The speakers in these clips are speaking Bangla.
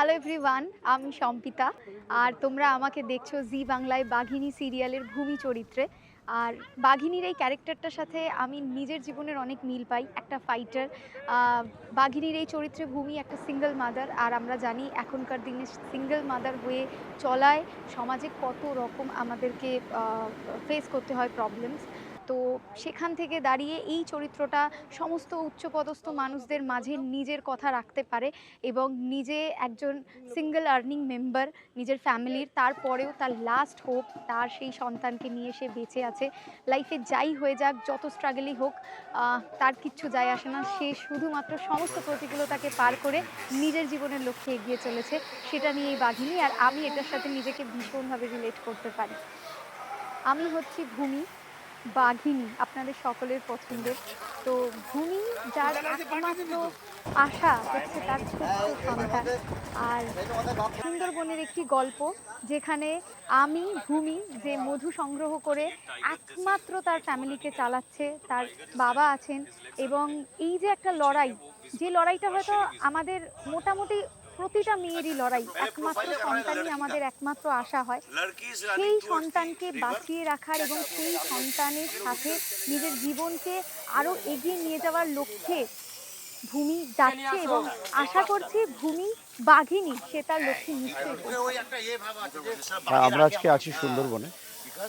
হ্যালো এভরিওয়ান, আমি সম্পিতা। আর তোমরা আমাকে দেখছো জি বাংলায় বাঘিনী সিরিয়ালের ভূমি চরিত্রে। আর বাঘিনীর এই ক্যারেক্টারটার সাথে আমি নিজের জীবনের অনেক মিল পাই। একটা ফাইটার, বাঘিনীর এই চরিত্রে ভূমি একটা সিঙ্গেল মাদার। আর আমরা জানি এখনকার দিনে সিঙ্গেল মাদার হয়ে চলায় সমাজে কত রকম আমাদেরকে ফেস করতে হয় প্রবলেমস। তো সেখান থেকে দাঁড়িয়ে এই চরিত্রটা সমস্ত উচ্চপদস্থ মানুষদের মাঝে নিজের কথা রাখতে পারে এবং নিজে একজন সিঙ্গেল আর্নিং মেম্বার নিজের ফ্যামিলির, তারপরেও তার লাস্ট হোপ তার সেই সন্তানকে নিয়ে সে বেঁচে আছে। লাইফে যাই হয়ে যাক, যত স্ট্রাগলই হোক, তার কিচ্ছু যায় আসে না। সে শুধুমাত্র সমস্ত প্রতিকূলতাকে পার করে নিজের জীবনের লক্ষ্যে এগিয়ে চলেছে। সেটা নিয়েই বাঘিনী। আর আমি এটার সাথে নিজেকে ভীষণভাবে রিলেট করতে পারি। আমি হচ্ছি ভূমি, বাঘিনী আপনাদের সকলের পছন্দের। তো ভূমি যার একমাত্র আশা হচ্ছে তার ছোট্ট সন্তান। আর সুন্দরবনের একটি গল্প, যেখানে আমি ভূমি যে মধু সংগ্রহ করে একমাত্র তার ফ্যামিলিকে চালাচ্ছে, তার বাবা আছেন। এবং এই যে একটা লড়াই, যে লড়াইটা হয়তো আমাদের মোটামুটি প্রতিটা মেয়েরই লড়াই, একমাত্র সন্তানই আমাদের একমাত্র আশা হয়। সেই সন্তানকে বাঁচিয়ে রাখার এবং সেই সন্তানের সাথে নিজের জীবনকে আরো এগিয়ে নিয়ে যাওয়ার লক্ষ্যে ভূমি যাচ্ছে এবং আশা করছি ভূমি বাঘিনী সে তার লক্ষ্যে নিশ্চয়ই পৌঁছাবে। আমরা আজকে আছি সুন্দরবনে।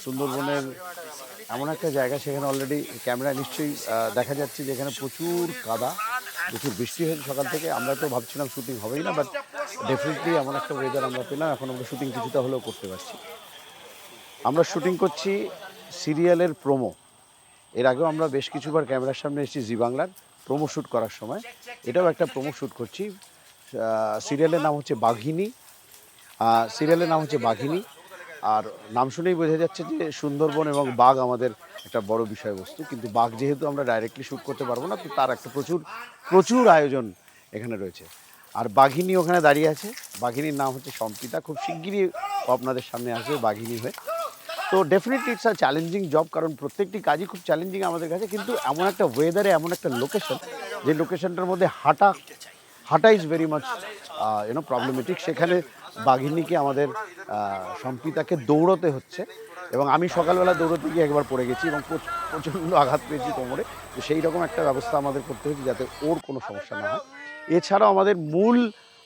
সুন্দরবনের এমন একটা জায়গা, সেখানে অলরেডি ক্যামেরা নিশ্চয়ই দেখা যাচ্ছে যে এখানে প্রচুর কাদা, প্রচুর বৃষ্টি হয়েছে সকাল থেকে। আমরা তো ভাবছিলাম শুটিং হবেই না, বাট ডেফিনেটলি এমন একটা ওয়েদার আমরা পেলাম, এখন আমরা শুটিং কিছুটা হলেও করতে পারছি। আমরা শুটিং করছি সিরিয়ালের প্রোমো। এর আগেও আমরা বেশ কিছুবার ক্যামেরার সামনে এসেছি জি বাংলার প্রোমো শ্যুট করার সময়। এটাও একটা প্রোমো শ্যুট করছি। সিরিয়ালের নাম হচ্ছে বাঘিনী। আর নাম শুনেই বোঝা যাচ্ছে যে সুন্দরবন এবং বাঘ আমাদের একটা বড় বিষয়বস্তু। কিন্তু বাঘ যেহেতু আমরা ডাইরেক্টলি শ্যুট করতে পারবো না, তো তার একটা প্রচুর প্রচুর আয়োজন এখানে রয়েছে। আর বাঘিনী ওখানে দাঁড়িয়ে আছে। বাঘিনীর নাম হচ্ছে সম্পিতা। খুব শিগগিরই আপনাদের সামনে আসবে বাঘিনী হয়ে। তো definitely it's a challenging job, কারণ প্রত্যেকটি কাজই খুব চ্যালেঞ্জিং আমাদের কাছে। কিন্তু এমন একটা ওয়েদারে, এমন একটা লোকেশন, যে লোকেশনটার মধ্যে হাঁটা ইজ ভেরি মাচ প্রবলেমেটিক। সেখানে বাঘিনীকে আমাদের সম্পিতাকে দৌড়তে হচ্ছে। এবং আমি সকালবেলা দৌড়তে গিয়ে একবার পড়ে গেছি এবং প্রচণ্ড আঘাত পেয়েছি কোমরে। তো সেই রকম একটা ব্যবস্থা আমাদের করতে হয়েছে যাতে ওর কোনো সমস্যা না হয়। এছাড়াও আমাদের মূল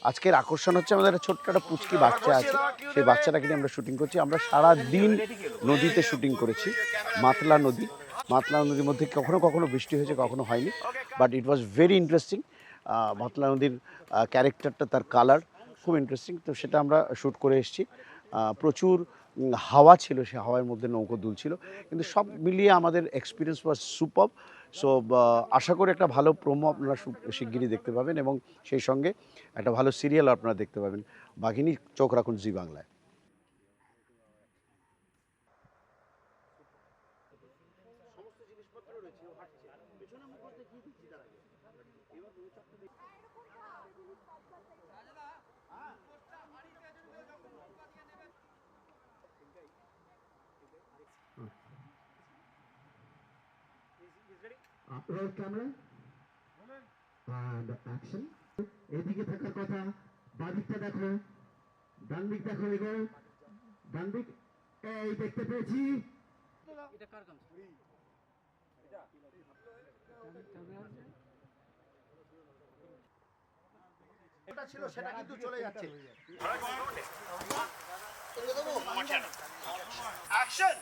আজকের আকর্ষণ হচ্ছে আমাদের একটা ছোট্ট একটা পুচকি বাচ্চা আছে। সেই বাচ্চাটাকে নিয়ে আমরা শুটিং করছি। আমরা সারা দিন নদীতে শুটিং করেছি। মাতলা নদীর মধ্যে কখনো কখনো বৃষ্টি হয়েছে, কখনো হয়নি, but it was very interesting. Matla নদীর ক্যারেক্টারটা, তার কালার খুব ইন্টারেস্টিং। তো সেটা আমরা শ্যুট করে এসেছি। প্রচুর হাওয়া ছিল, সে হাওয়ার মধ্যে নৌকো দুলছিল। কিন্তু সব মিলিয়ে আমাদের এক্সপিরিয়েন্স ওয়াজ সুপারব। সো আশা করি একটা ভালো প্রোমো আপনারা শিগগিরই দেখতে পাবেন এবং সেই সঙ্গে একটা ভালো সিরিয়াল আপনারা দেখতে পাবেন। বাঘিনী, চোখ রাখুন জি বাংলায়। Roll camera and action. এদিকে থাকার কথা, বাদিকটা দেখো, ডান দিক দেখো, এগো ডান দিক। এই দেখতে পেয়েছি। এটা কার গান? এটা ছিল, সেটা কিন্তু চলে যাচ্ছে। অ্যাকশন।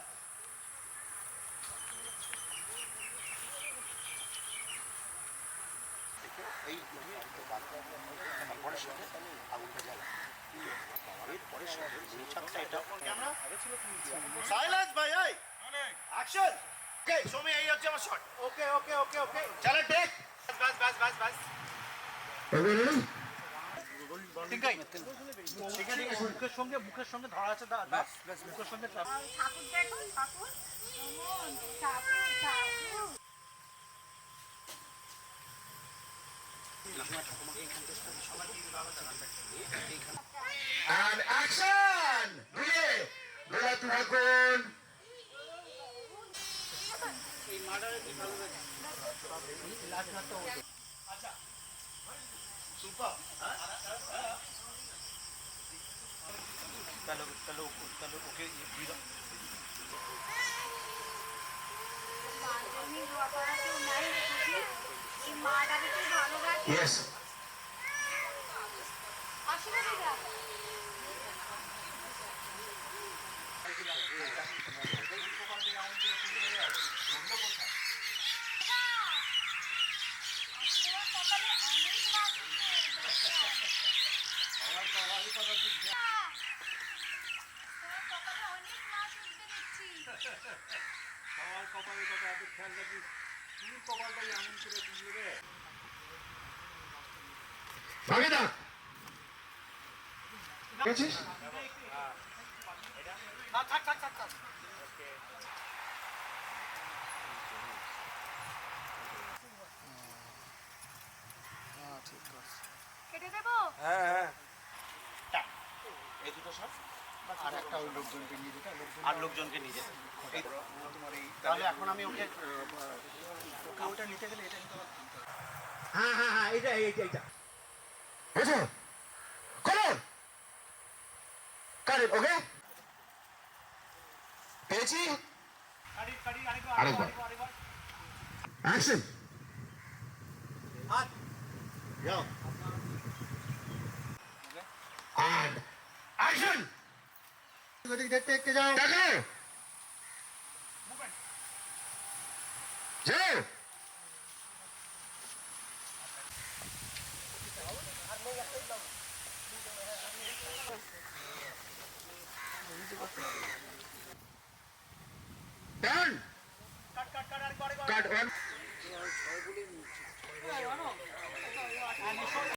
সাইলেন্স ভাই, এই অ্যাকশন। ওকে, সোমে এই হচ্ছে আমার শট। ওকে ওকে ওকে ওকে, চলো টেক। বাস বাস বাস বাস। ঠিকই সেখানে মুখের সঙ্গে ধরা আছে। বাস বাস, মুখের সঙ্গে ঠাকুর দেখো, ঠাকুর ঠাকুর। And action! Dole থাকুন। আচ্ছা সুপার। ইয়েস ভাগে না গেছিস কেটে দেবো? এই দুটো সব আর একটা ওই লোকজনকে নিয়ে যেতে আর লোকজনকে নিয়ে যেতে তাহলে এখন আমি ওকে ওটা নিতে গেলে এটা নিতে হ্যাঁ হ্যাঁ হ্যাঁ এইটা এইটা এইটা বুঝো করো কারেক্ট ওকে পেয়েছি আরেকবার অ্যাকশন যাও and action দেখতে দেখতে যাও দেখো যাও done cut one